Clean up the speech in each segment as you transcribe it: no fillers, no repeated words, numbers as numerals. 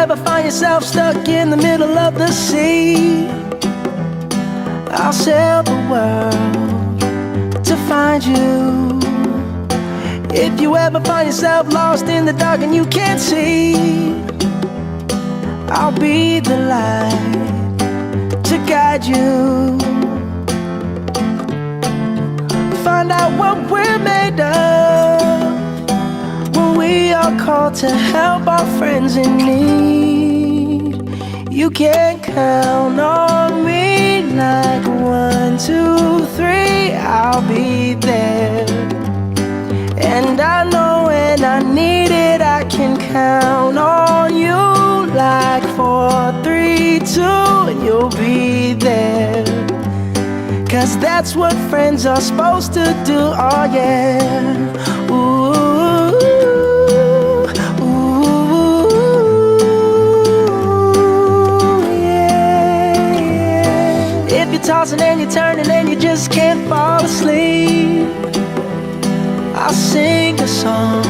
ever find yourself stuck in the middle of the sea, I'll sail the world to find you. If you ever find yourself lost in the dark and you can't see, I'll be the light to guide you. Find out what we're made of when we are called to help our friends in need. You can count on me like 1, 2, 3, I'll be there. And I know when I need it, I can count on you like 4, 3, 2, and you'll be there. 'Cause that's what friends are supposed to do, oh yeah. Ooh, ooh, yeah, yeah. If you're tossing and you're turning and you just can't fall asleep, I'll sing a song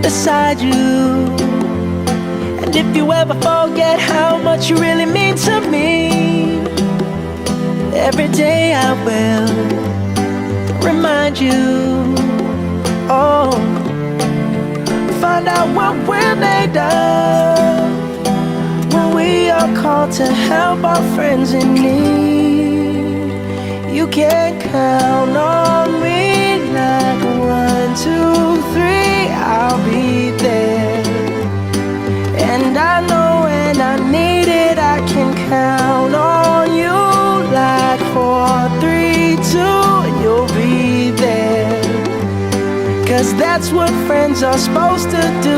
beside you. And if you ever forget how much you really mean to me, every day I will remind you. Oh, find out what we're made of when we are called to help our friends in need. You can count on me like 1, 2, 3, I'll be there. And I know when I need it, I can count on you like 4, 3, 2, and you'll be there. 'Cause that's what friends are supposed to do.